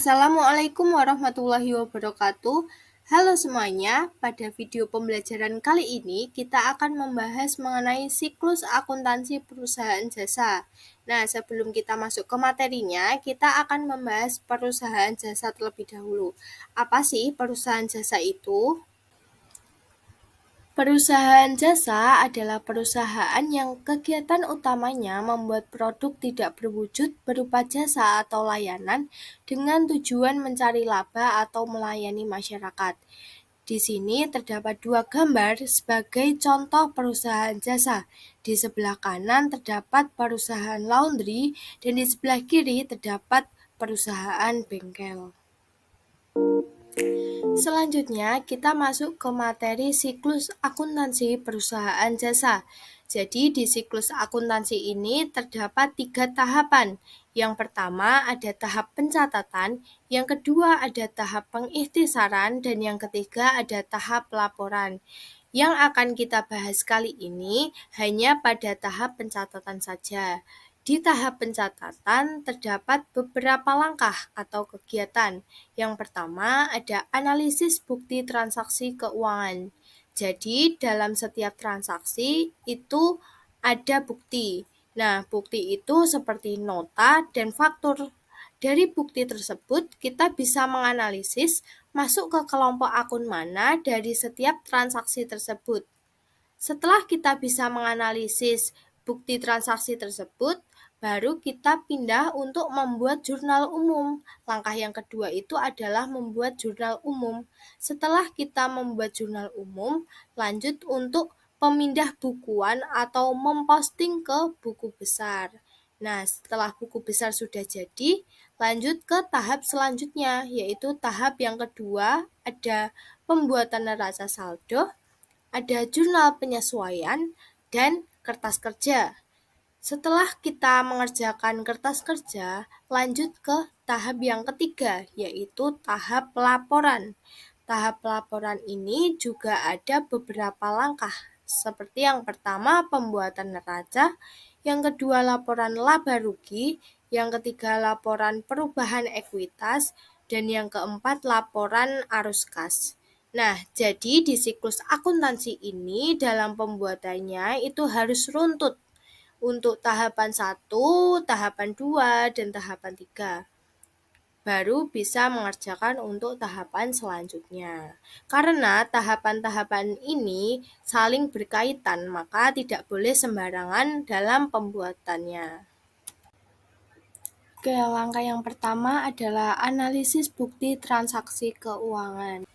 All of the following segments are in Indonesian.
Assalamualaikum warahmatullahi wabarakatuh. Halo semuanya, pada video pembelajaran kali ini kita akan membahas mengenai siklus akuntansi perusahaan jasa. Nah, sebelum kita masuk ke materinya, kita akan membahas perusahaan jasa terlebih dahulu. Apa sih perusahaan jasa itu? Perusahaan jasa adalah perusahaan yang kegiatan utamanya membuat produk tidak berwujud berupa jasa atau layanan dengan tujuan mencari laba atau melayani masyarakat. Di sini terdapat dua gambar sebagai contoh perusahaan jasa. Di sebelah kanan terdapat perusahaan laundry dan di sebelah kiri terdapat perusahaan bengkel. Selanjutnya, kita masuk ke materi siklus akuntansi perusahaan jasa. Jadi, di siklus akuntansi ini terdapat 3 tahapan. Yang pertama ada tahap pencatatan, yang kedua ada tahap pengikhtisaran, dan yang ketiga ada tahap laporan. Yang akan kita bahas kali ini hanya pada tahap pencatatan saja. Di tahap pencatatan terdapat beberapa langkah atau kegiatan. Yang pertama ada analisis bukti transaksi keuangan. Jadi dalam setiap transaksi itu ada bukti. Nah, bukti itu seperti nota dan faktur. Dari bukti tersebut kita bisa menganalisis masuk ke kelompok akun mana dari setiap transaksi tersebut. Setelah kita bisa menganalisis bukti transaksi tersebut, baru kita pindah untuk membuat jurnal umum. Langkah yang kedua itu adalah membuat jurnal umum. Setelah kita membuat jurnal umum, lanjut untuk pemindah bukuan atau memposting ke buku besar. Nah, setelah buku besar sudah jadi, lanjut ke tahap selanjutnya, yaitu tahap yang kedua, ada pembuatan neraca saldo, ada jurnal penyesuaian, dan kertas kerja. Setelah kita mengerjakan kertas kerja, lanjut ke tahap yang ketiga, yaitu tahap laporan. Tahap laporan ini juga ada beberapa langkah, seperti yang pertama pembuatan neraca, yang kedua laporan laba rugi, yang ketiga laporan perubahan ekuitas, dan yang keempat laporan arus kas. Nah, jadi di siklus akuntansi ini dalam pembuatannya itu harus runtut untuk tahapan 1, tahapan 2, dan tahapan 3. Baru bisa mengerjakan untuk tahapan selanjutnya. Karena tahapan-tahapan ini saling berkaitan, maka tidak boleh sembarangan dalam pembuatannya. Oke, langkah yang pertama adalah analisis bukti transaksi keuangan.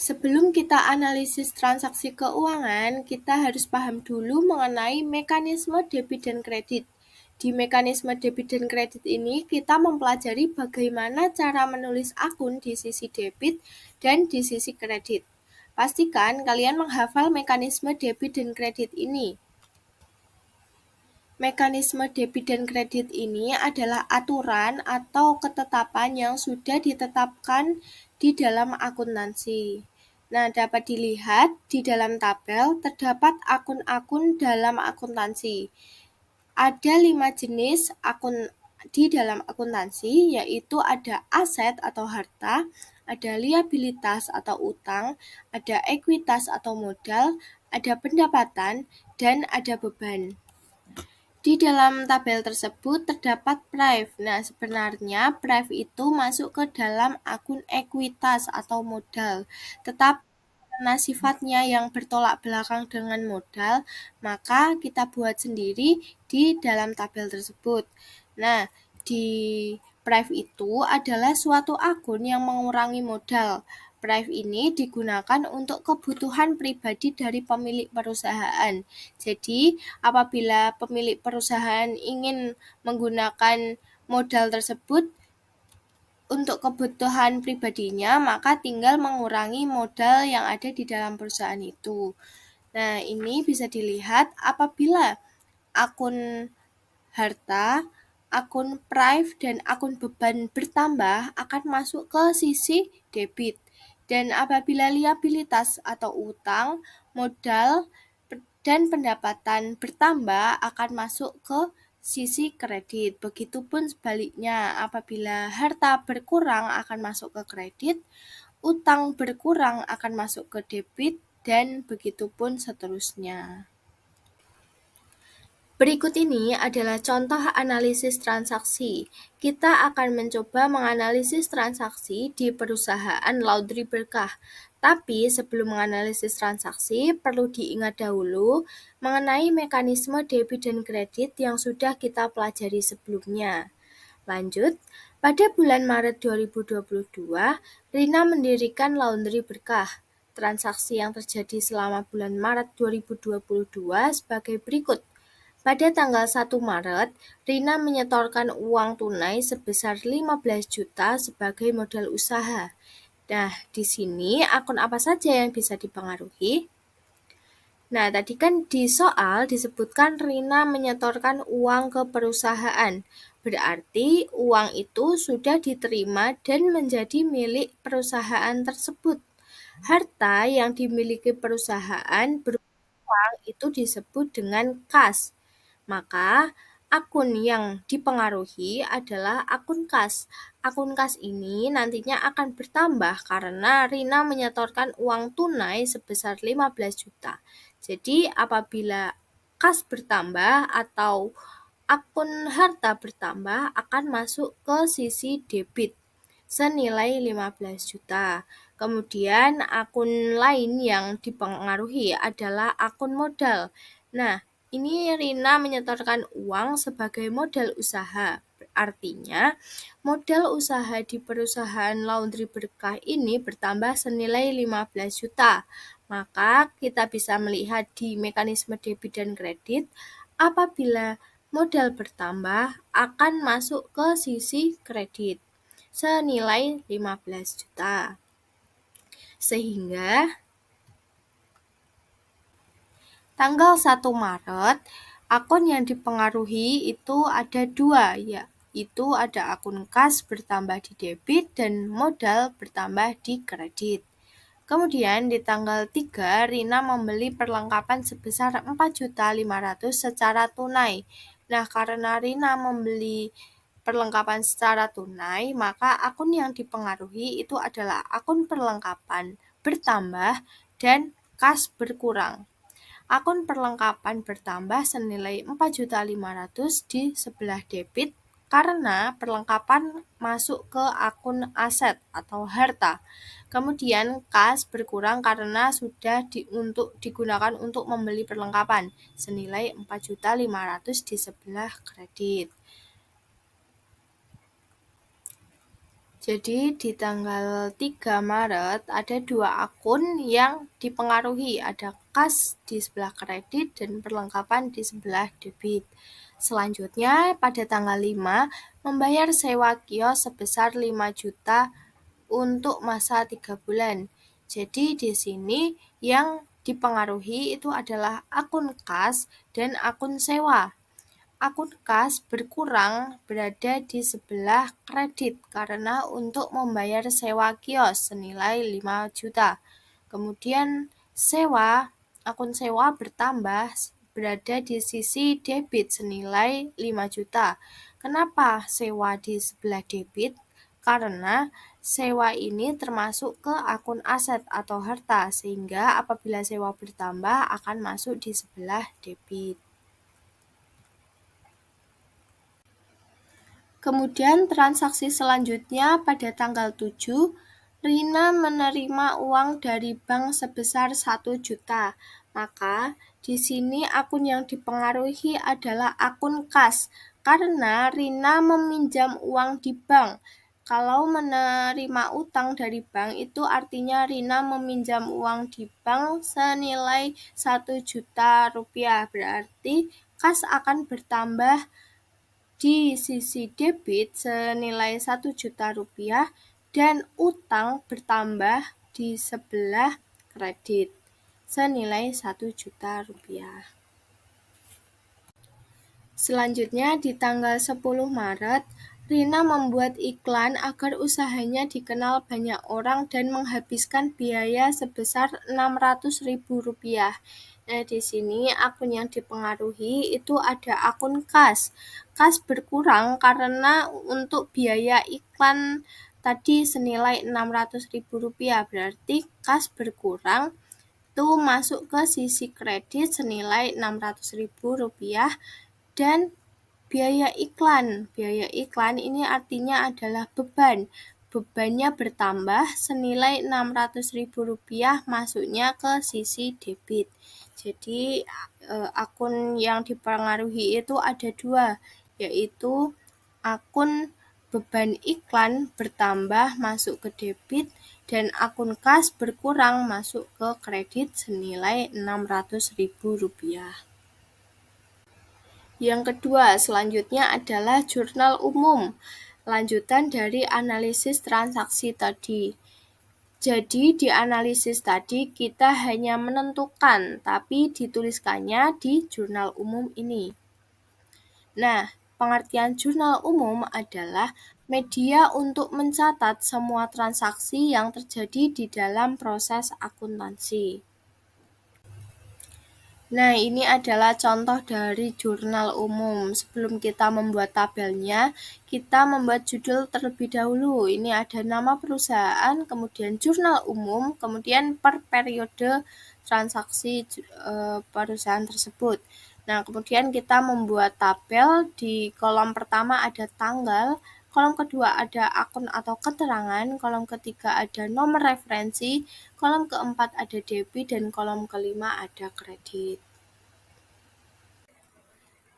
Sebelum kita analisis transaksi keuangan, kita harus paham dulu mengenai mekanisme debit dan kredit. Di mekanisme debit dan kredit ini, kita mempelajari bagaimana cara menulis akun di sisi debit dan di sisi kredit. Pastikan kalian menghafal mekanisme debit dan kredit ini. Mekanisme debit dan kredit ini adalah aturan atau ketetapan yang sudah ditetapkan di dalam akuntansi. Nah, dapat dilihat di dalam tabel terdapat akun-akun dalam akuntansi. Ada 5 jenis akun di dalam akuntansi, yaitu ada aset atau harta, ada liabilitas atau utang, ada ekuitas atau modal, ada pendapatan, dan ada beban. Di dalam tabel tersebut terdapat prive. Nah, sebenarnya prive itu masuk ke dalam akun ekuitas atau modal. Tetapi karena sifatnya yang bertolak belakang dengan modal, maka kita buat sendiri di dalam tabel tersebut. Nah, di prive itu adalah suatu akun yang mengurangi modal. Prive ini digunakan untuk kebutuhan pribadi dari pemilik perusahaan. Jadi, apabila pemilik perusahaan ingin menggunakan modal tersebut untuk kebutuhan pribadinya, maka tinggal mengurangi modal yang ada di dalam perusahaan itu. Nah, ini bisa dilihat apabila akun harta, akun prive, dan akun beban bertambah akan masuk ke sisi debit. Dan apabila liabilitas atau utang, modal, dan pendapatan bertambah akan masuk ke sisi kredit. Begitupun sebaliknya, apabila harta berkurang akan masuk ke kredit, utang berkurang akan masuk ke debit, dan begitupun seterusnya. Berikut ini adalah contoh analisis transaksi. Kita akan mencoba menganalisis transaksi di perusahaan laundry berkah. Tapi sebelum menganalisis transaksi, perlu diingat dahulu mengenai mekanisme debit dan kredit yang sudah kita pelajari sebelumnya. Lanjut, pada bulan Maret 2022, Rina mendirikan laundry berkah. Transaksi yang terjadi selama bulan Maret 2022 sebagai berikut. Pada tanggal 1 Maret, Rina menyetorkan uang tunai sebesar 15 juta sebagai modal usaha. Nah, di sini akun apa saja yang bisa dipengaruhi? Nah, tadi kan di soal disebutkan Rina menyetorkan uang ke perusahaan. Berarti uang itu sudah diterima dan menjadi milik perusahaan tersebut. Harta yang dimiliki perusahaan berupa uang itu disebut dengan kas. Maka akun yang dipengaruhi adalah akun kas. Akun kas ini nantinya akan bertambah karena Rina menyetorkan uang tunai sebesar 15 juta. Jadi apabila kas bertambah atau akun harta bertambah akan masuk ke sisi debit senilai 15 juta. Kemudian akun lain yang dipengaruhi adalah akun modal. Nah, ini Rina menyetorkan uang sebagai modal usaha. Artinya, modal usaha di perusahaan laundry berkah ini bertambah senilai 15 juta. Maka kita bisa melihat di mekanisme debit dan kredit, apabila modal bertambah akan masuk ke sisi kredit senilai 15 juta. Sehingga tanggal 1 Maret, akun yang dipengaruhi itu ada dua, yaitu ada akun kas bertambah di debit dan modal bertambah di kredit. Kemudian di tanggal 3, Rina membeli perlengkapan sebesar 4.500.000 secara tunai. Nah, karena Rina membeli perlengkapan secara tunai, maka akun yang dipengaruhi itu adalah akun perlengkapan bertambah dan kas berkurang. Akun perlengkapan bertambah senilai 4.500.000 di sebelah debit karena perlengkapan masuk ke akun aset atau harta. Kemudian kas berkurang karena sudah digunakan untuk membeli perlengkapan senilai 4.500.000 di sebelah kredit. Jadi di tanggal 3 Maret ada dua akun yang dipengaruhi, ada kas di sebelah kredit dan perlengkapan di sebelah debit. Selanjutnya pada tanggal 5 membayar sewa kios sebesar 5 juta untuk masa 3 bulan. Jadi di sini yang dipengaruhi itu adalah akun kas dan akun sewa. Akun kas berkurang berada di sebelah kredit karena untuk membayar sewa kios senilai 5 juta. Kemudian akun sewa bertambah berada di sisi debit senilai 5 juta. Kenapa sewa di sebelah debit? Karena sewa ini termasuk ke akun aset atau harta, sehingga apabila sewa bertambah akan masuk di sebelah debit. Kemudian transaksi selanjutnya pada tanggal 7, Rina menerima uang dari bank sebesar 1 juta. Maka di sini akun yang dipengaruhi adalah akun kas karena Rina meminjam uang di bank. Kalau menerima utang dari bank itu artinya Rina meminjam uang di bank senilai 1 juta rupiah. Berarti kas akan bertambah di sisi debit senilai 1 juta rupiah dan utang bertambah di sebelah kredit senilai 1 juta rupiah. Selanjutnya di tanggal 10 Maret, Rina membuat iklan agar usahanya dikenal banyak orang dan menghabiskan biaya sebesar Rp600.000. Nah, di sini akun yang dipengaruhi itu ada akun kas. Kas berkurang karena untuk biaya iklan tadi senilai Rp600.000, berarti kas berkurang itu masuk ke sisi kredit senilai Rp600.000 dan biaya iklan ini artinya adalah beban. Bebannya bertambah senilai Rp600.000 masuknya ke sisi debit. Jadi akun yang dipengaruhi itu ada dua, yaitu akun beban iklan bertambah masuk ke debit dan akun kas berkurang masuk ke kredit senilai Rp600.000. Yang kedua, selanjutnya adalah jurnal umum, lanjutan dari analisis transaksi tadi. Jadi di analisis tadi kita hanya menentukan, tapi dituliskannya di jurnal umum ini. Nah, pengertian jurnal umum adalah media untuk mencatat semua transaksi yang terjadi di dalam proses akuntansi. Nah, ini adalah contoh dari jurnal umum. Sebelum kita membuat tabelnya, kita membuat judul terlebih dahulu. Ini ada nama perusahaan, kemudian jurnal umum, kemudian per periode transaksi perusahaan tersebut. Nah, kemudian kita membuat tabel. Di kolom pertama ada tanggal, kolom kedua ada akun atau keterangan, kolom ketiga ada nomor referensi, kolom keempat ada debit, dan kolom kelima ada kredit.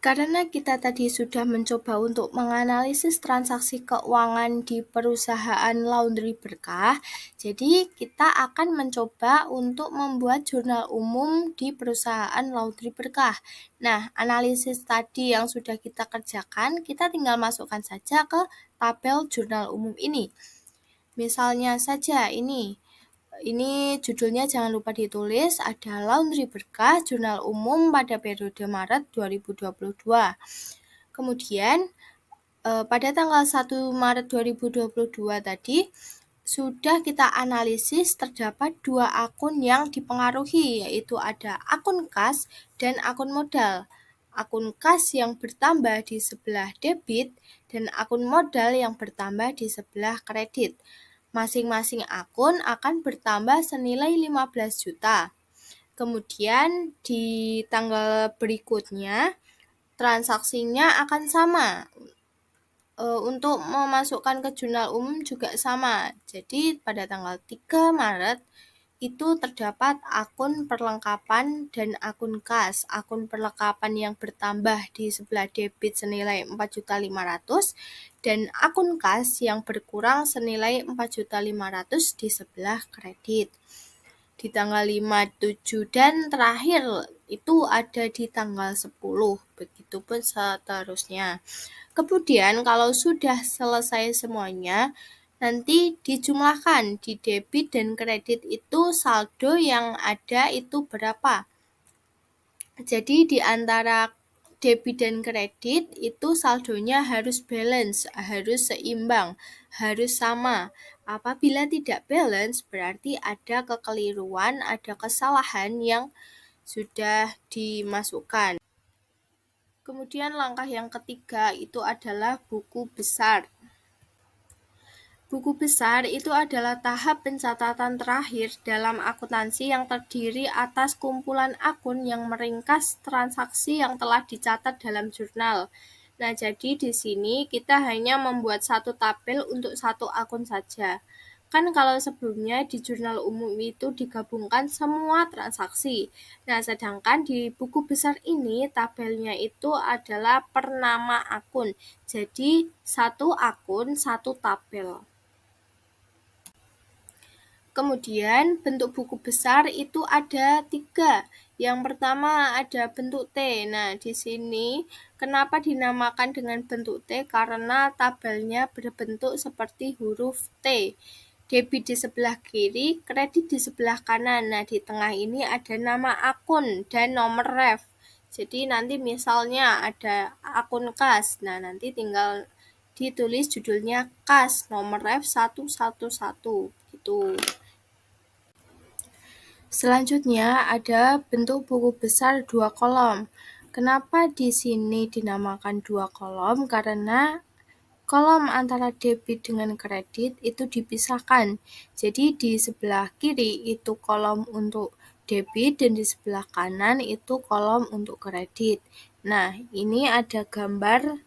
Karena kita tadi sudah mencoba untuk menganalisis transaksi keuangan di perusahaan laundry berkah, jadi kita akan mencoba untuk membuat jurnal umum di perusahaan laundry berkah. Nah, analisis tadi yang sudah kita kerjakan, kita tinggal masukkan saja ke tabel jurnal umum ini. Misalnya saja ini judulnya jangan lupa ditulis, ada Laundry Berkah Jurnal Umum pada periode Maret 2022. Kemudian pada tanggal 1 Maret 2022 tadi sudah kita analisis terdapat dua akun yang dipengaruhi, yaitu ada akun kas dan akun modal. Akun kas yang bertambah di sebelah debit dan akun modal yang bertambah di sebelah kredit. Masing-masing akun akan bertambah senilai 15 juta. Kemudian di tanggal berikutnya transaksinya akan sama. Untuk memasukkan ke jurnal umum juga sama. Jadi pada tanggal 3 Maret itu terdapat akun perlengkapan dan akun kas. Akun perlengkapan yang bertambah di sebelah debit senilai 4.500.000 dan akun kas yang berkurang senilai 4.500.000 di sebelah kredit. Di tanggal 5, 7, dan terakhir itu ada di tanggal 10, begitupun seterusnya. Kemudian kalau sudah selesai semuanya, nanti dijumlahkan di debit dan kredit itu saldo yang ada itu berapa. Jadi di antara debit dan kredit itu saldonya harus balance, harus seimbang, harus sama. Apabila tidak balance berarti ada kekeliruan, ada kesalahan yang sudah dimasukkan. Kemudian langkah yang ketiga itu adalah buku besar. Buku besar itu adalah tahap pencatatan terakhir dalam akuntansi yang terdiri atas kumpulan akun yang meringkas transaksi yang telah dicatat dalam jurnal. Nah, jadi di sini kita hanya membuat satu tabel untuk satu akun saja. Kan kalau sebelumnya di jurnal umum itu digabungkan semua transaksi. Nah, sedangkan di buku besar ini tabelnya itu adalah per nama akun. Jadi satu akun, satu tabel. Kemudian bentuk buku besar itu ada 3. Yang pertama ada bentuk T. Nah, di sini kenapa dinamakan dengan bentuk T? Karena tabelnya berbentuk seperti huruf T. Debit di sebelah kiri, kredit di sebelah kanan. Nah, di tengah ini ada nama akun dan nomor ref. Jadi nanti misalnya ada akun kas. Nah, nanti tinggal ditulis judulnya kas, nomor ref 111 gitu. Selanjutnya ada bentuk buku besar 2 kolom. Kenapa di sini dinamakan 2 kolom? Karena kolom antara debit dengan kredit itu dipisahkan. Jadi di sebelah kiri itu kolom untuk debit dan di sebelah kanan itu kolom untuk kredit. Nah, ini ada gambar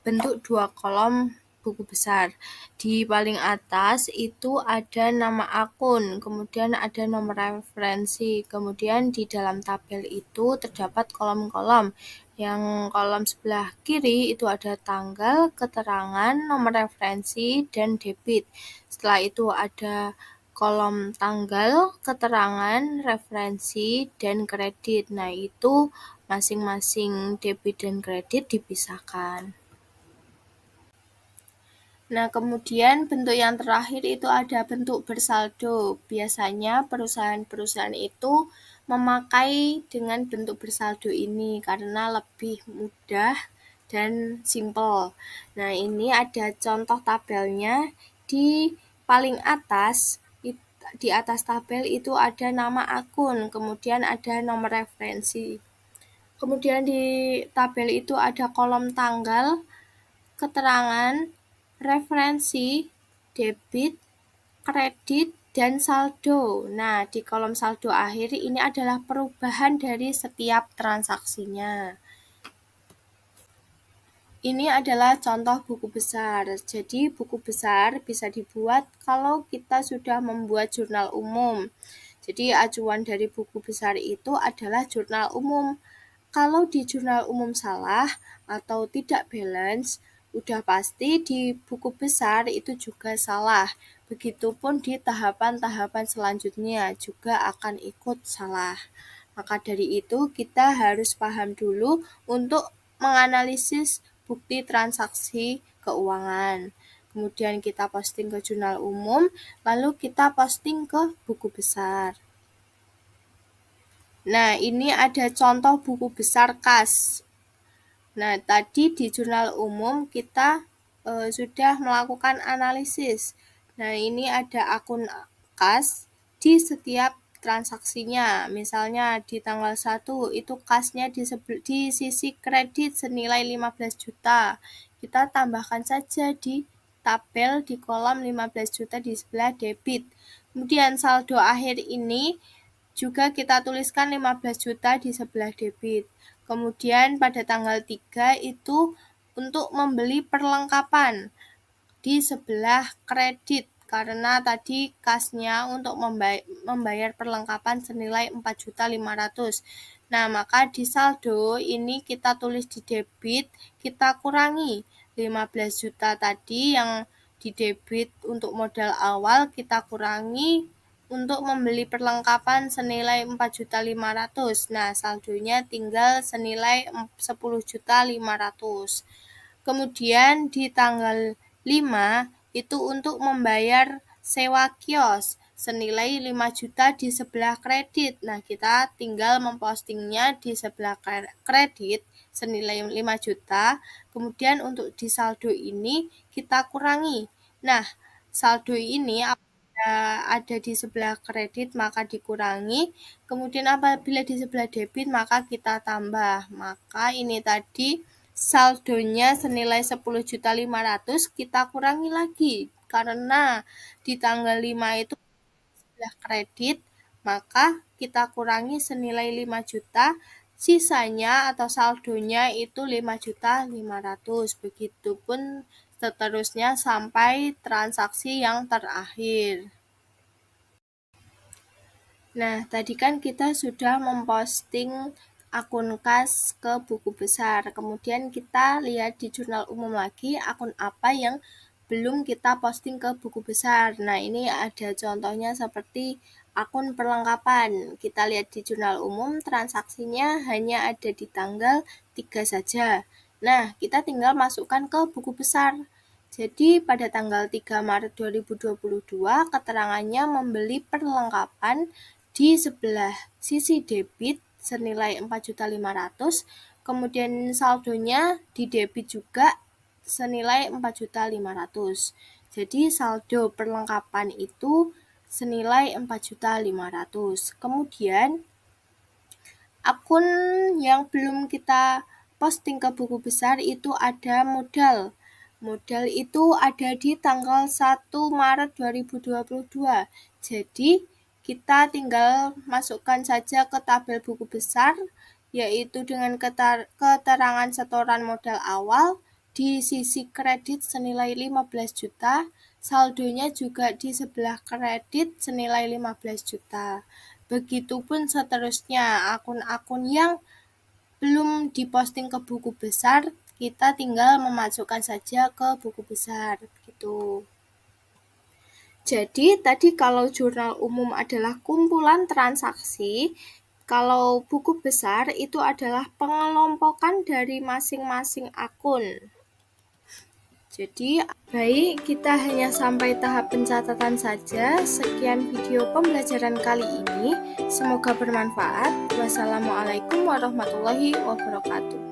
bentuk 2 kolom buku besar. Di paling atas itu ada nama akun, kemudian ada nomor referensi, kemudian di dalam tabel itu terdapat kolom-kolom. Yang kolom sebelah kiri itu ada tanggal, keterangan, nomor referensi, dan debit. Setelah itu ada kolom tanggal, keterangan, referensi, dan kredit. Nah, itu masing-masing debit dan kredit dipisahkan. Nah, kemudian bentuk yang terakhir itu ada bentuk bersaldo. Biasanya perusahaan-perusahaan itu memakai dengan bentuk bersaldo ini karena lebih mudah dan simpel. Nah, ini ada contoh tabelnya. Di paling atas, di atas tabel itu ada nama akun, kemudian ada nomor referensi. Kemudian di tabel itu ada kolom tanggal, keterangan, referensi, debit, kredit, dan saldo. Nah, di kolom saldo akhir ini adalah perubahan dari setiap transaksinya. Ini adalah contoh buku besar. Jadi, buku besar bisa dibuat kalau kita sudah membuat jurnal umum. Jadi, acuan dari buku besar itu adalah jurnal umum. Kalau di jurnal umum salah atau tidak balance, udah pasti di buku besar itu juga salah. Begitupun di tahapan-tahapan selanjutnya juga akan ikut salah. Maka dari itu kita harus paham dulu untuk menganalisis bukti transaksi keuangan. Kemudian kita posting ke jurnal umum, lalu kita posting ke buku besar. Nah, ini ada contoh buku besar kas. Nah, tadi di jurnal umum kita sudah melakukan analisis. Nah, ini ada akun kas di setiap transaksinya. Misalnya di tanggal 1 itu kasnya di sisi kredit senilai 15 juta. Kita tambahkan saja di tabel di kolom 15 juta di sebelah debit. Kemudian saldo akhir ini juga kita tuliskan 15 juta di sebelah debit. Kemudian pada tanggal 3 itu untuk membeli perlengkapan di sebelah kredit karena tadi kasnya untuk membayar perlengkapan senilai 4.500.000. Nah, maka di saldo ini kita tulis di debit, kita kurangi 15 juta tadi yang di debit untuk modal awal kita kurangi untuk membeli perlengkapan senilai 4.500.000. Nah, saldonya tinggal senilai 10.500.000. Kemudian di tanggal 5 itu untuk membayar sewa kios senilai 5 juta di sebelah kredit. Nah, kita tinggal mempostingnya di sebelah kredit senilai 5 juta. Kemudian untuk di saldo ini kita kurangi. Nah, saldo ini ada di sebelah kredit maka dikurangi, kemudian apabila di sebelah debit maka kita tambah. Maka ini tadi saldonya senilai 10.500.000 kita kurangi lagi karena di tanggal 5 itu sebelah kredit, maka kita kurangi senilai 5 juta, sisanya atau saldonya itu 5.500.000. Begitupun seterusnya sampai transaksi yang terakhir. Nah, tadi kan kita sudah memposting akun kas ke buku besar. Kemudian kita lihat di jurnal umum lagi akun apa yang belum kita posting ke buku besar. Nah, ini ada contohnya seperti akun perlengkapan. Kita lihat di jurnal umum transaksinya hanya ada di tanggal 3 saja. Nah, kita tinggal masukkan ke buku besar. Jadi pada tanggal 3 Maret 2022 keterangannya membeli perlengkapan di sebelah sisi debit senilai 4.500.000, kemudian saldonya di debit juga senilai 4.500.000. Jadi saldo perlengkapan itu senilai 4.500.000. Kemudian akun yang belum kita posting ke buku besar itu ada modal. Modal itu ada di tanggal 1 Maret 2022. Jadi kita tinggal masukkan saja ke tabel buku besar, yaitu dengan keterangan setoran modal awal di sisi kredit senilai 15 juta, saldonya juga di sebelah kredit senilai 15 juta. Begitupun seterusnya, akun-akun yang belum diposting ke buku besar, kita tinggal memasukkan saja ke buku besar, gitu. Jadi, tadi kalau jurnal umum adalah kumpulan transaksi, kalau buku besar itu adalah pengelompokan dari masing-masing akun. Jadi, baik, kita hanya sampai tahap pencatatan saja. Sekian video pembelajaran kali ini. Semoga bermanfaat. Wassalamualaikum warahmatullahi wabarakatuh.